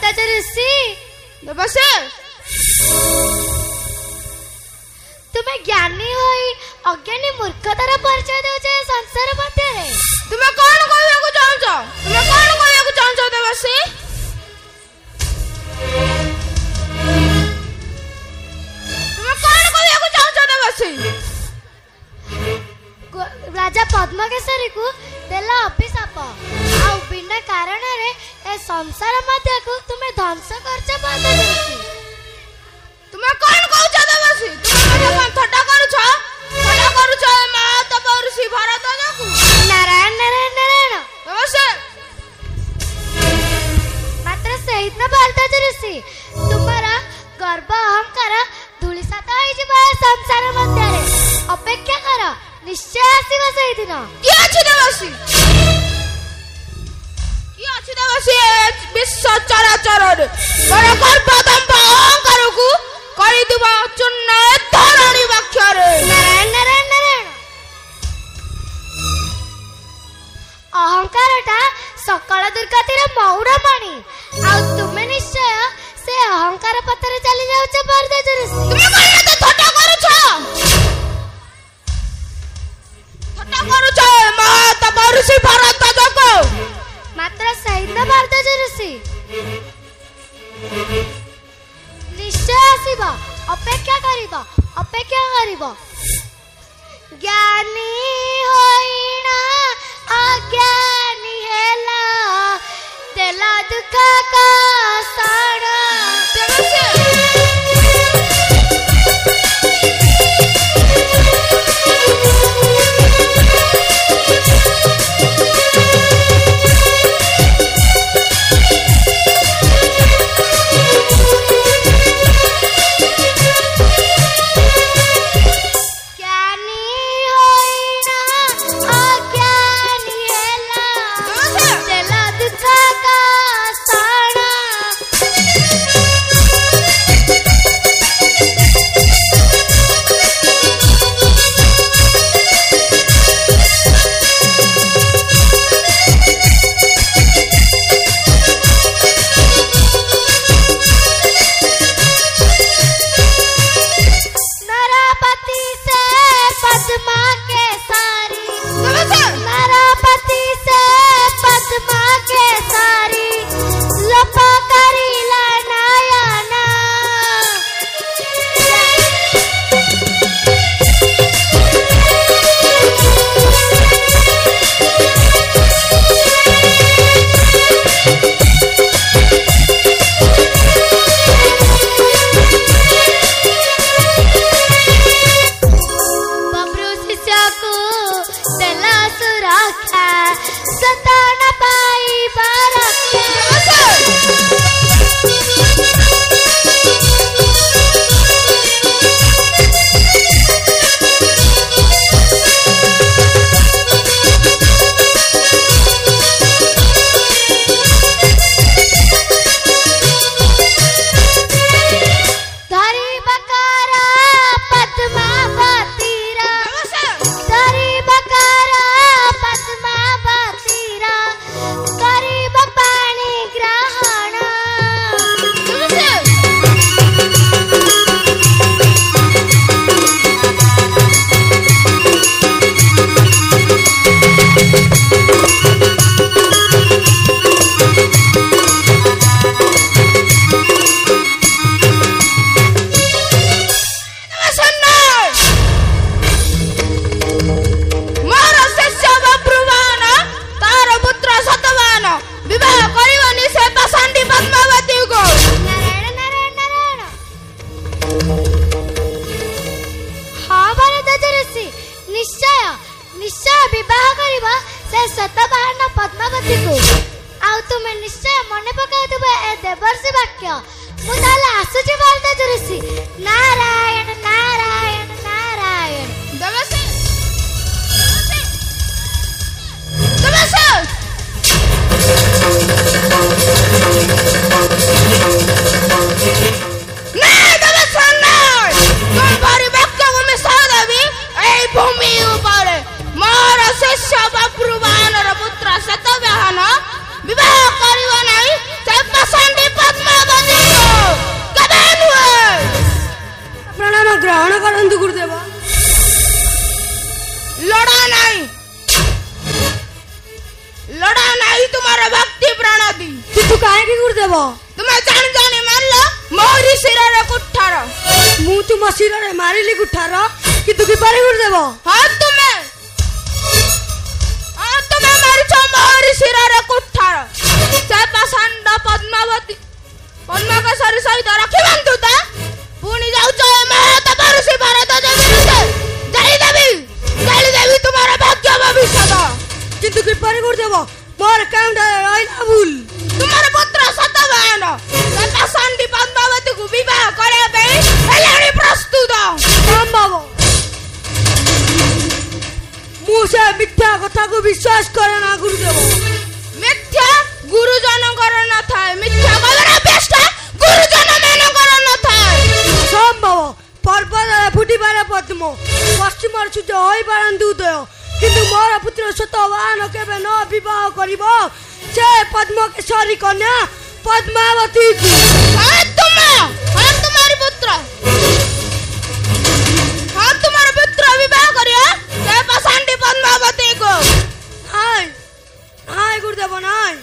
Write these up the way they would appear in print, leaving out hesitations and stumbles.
भरद्वाज ऋषि तुम्हें ज्ञानी होई अज्ञानी मूर्खतार परिचय दे संसार मध्य तुम्हें कौन कहू चाहूच तुम्हें कौन कहू चाहूच देवसी तुम्हें कौन कहू चाहूच देवसी राजा पद्मकेशरी को देला अभिशाप आ बिना कारण रे ए संसार मध्य को तुम्हें ध्वंस करछ भरद्वाज तुम्हें कौन कहू देवसी तुम्हें कौन थट्टा करूछ मा तप ऋषि भरद्वाज को नारायण नारायण नारायण देवसी मात्र सहित न भरद्वाज ऋषि तुम्हारा गर्व अहंकार धूलिसात होई जिबा संसार मध्य रे अपेक्षा करो निश्चय आसीबा सही दिन की अछि देवसी विश्व चराचर रे बड़ गर्व दंभ अहंकार को करी दिबा चुन्न धरणी वाक्य रे नारायण नारायण नारायण अहंकारटा सकल दुर्गतिर मौड़ मणि आ तुमे निश्चय से अहंकार पथरे चली जाउछ भरद्वाज ऋषि तुमे कहले तो थट्टा करूछ मा तप ऋषि भरद्वाज को मात्र सहित भरद्वाज ऋषि निश्चय आसीबा अपेक्षा करिबो ज्ञानी होइना अज्ञानी हेला देला दुख का साड़ा देवर्षि वाक्य मुताले आसुचे भरद्वाज ऋषि नारायण नारायण नारायण देवर्षि देवर्षि ना देवर्षि ना तुम बारी वाक्य को मैं साधवी ए भूमि ऊपर मोर शिष्य बब्रुवानर पुत्र सतव्याहन विवाह करिव नाही से पसंदी पद्म ଶିରରେ କୁଠାର। ମୁଁ ତୁମ ଶିରରେ ମାରିଲି କୁଠାର କିନ୍ତୁ କିପରି ଗୁରୁଦେବ? ହଁ ତୁମେ ମାରିଛ ମୋରି ଶିରରେ କୁଠାର। ସେ ପାଷାଣ୍ଡ ପଦ୍ମକେଶରୀ ସହିତ ରଖି ବନ୍ଧୁତ ପୁଣି ଯାଉଛ ମହାତପରୁଷୀ ଭରତ ବିରୁଦ୍ଧେ। ଜାଳିଦେବି ତୁମର ଭାଗ୍ୟ ଭବିଷ୍ୟତ। କିନ୍ତୁ କିପରି ଗୁରୁଦେବ? ମୋର କେଉଁଠାରେ ରହିଲା ଭୁଲ? ତୁମର ପୁତ୍ର ସତବାହନ ସେ ପାଷାଣ୍ଡୀ ପଦ୍ମାବତୀକୁ ବିବାହ କରିବା ପାଇଁ ହେଲାଣି ପ୍ରସ୍ତୁତ। ସମ୍ଭବ? ମୁଁ ସେ ମିଥ୍ୟା କଥାକୁ ବିଶ୍ୱାସ କରେ ନା ଗୁରୁଦେବ। ମିଥ୍ୟା ଗୁରୁଜନଙ୍କର ନଥାଏ, ମିଥ୍ୟା କହିବାର ଅଭ୍ୟାସ ଗୁରୁଜନ ମାନଙ୍କର ନଥାଏ। ସମ୍ଭବ? ପର୍ବତରେ ଫୁଟିପାରେ ପଦ୍ମ, ପଶ୍ଚିମରେ ସୂର୍ଯ୍ୟ ହୋଇପାରନ୍ତି ଉଦୟ, କିନ୍ତୁ ମୋର ପୁତ୍ର ସତବାହନ କେବେ ନ ବିବାହ କରିବ ସେ ପଦ୍ମକେଶରୀ କନ୍ୟା ପଦ୍ମାବତୀକୁ। ତୁମର ପୁତ୍ର ବିବାହ କରିବ ସେ ପାଷାଣ୍ଡୀ ପଦ୍ମାବତୀକୁ। ନାଇଁ ଗୁରୁଦେବ ନାଇଁ।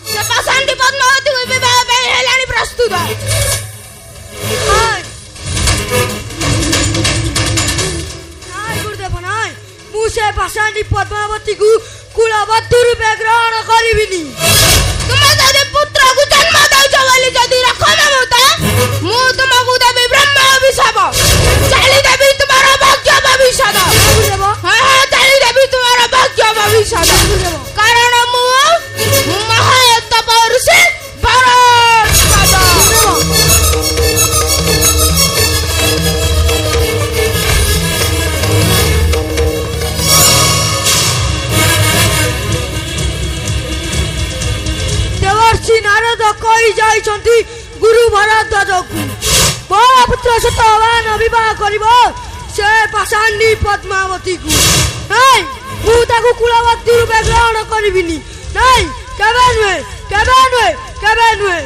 ସେ ପାଷାଣ୍ଡୀ ପଦ୍ମାବତୀକୁ ବିବାହ ପାଇଁ ହେଲାଣି ପ୍ରସ୍ତୁତ। ନାଇଁ ଗୁରୁଦେବ ନାଇଁ। ମୁଁ ସେ ପାଷାଣ୍ଡୀ ପଦ୍ମାବତୀକୁ କୁଳବଧୂ ରୂପେ ଗ୍ରହଣ କରିବିନି। ତୁମେ ଯଦି ପୁତ୍ରକୁ ଜନ୍ମ ଦେଉଛ ବୋଲି ଯଦି ମୁଁ ତୁମକୁ ଦେବି ବ୍ରହ୍ମ ଅଭିଶାପ। ଚାଲିଦେବି ତୁମର ଭାଗ୍ୟ ଭବିଷ୍ୟତ। ଚାଲିଦେବି ତୁମର ଭାଗ୍ୟ ଭବିଷ୍ୟତ। କାରଣ ମୁଁ ମହାତପରୁଷୀ ଭରତ। ଦେବର୍ଷି ନାରଦ କହି ଯାଇଛନ୍ତି ଗୁରୁ ଭରଦ୍ୱାଜକୁ ମୋର ପୁତ୍ର ସତବାହନ ବିବାହ କରିବ ସେ ପାଷାଣ୍ଡୀ ପଦ୍ମାବତୀକୁ। ନାଇଁ, ମୁଁ ତାକୁ କୁଳବଧୂ ରୂପେ ଗ୍ରହଣ କରିବିନି। ନାଇଁ, କେବେ ନୁହେଁ।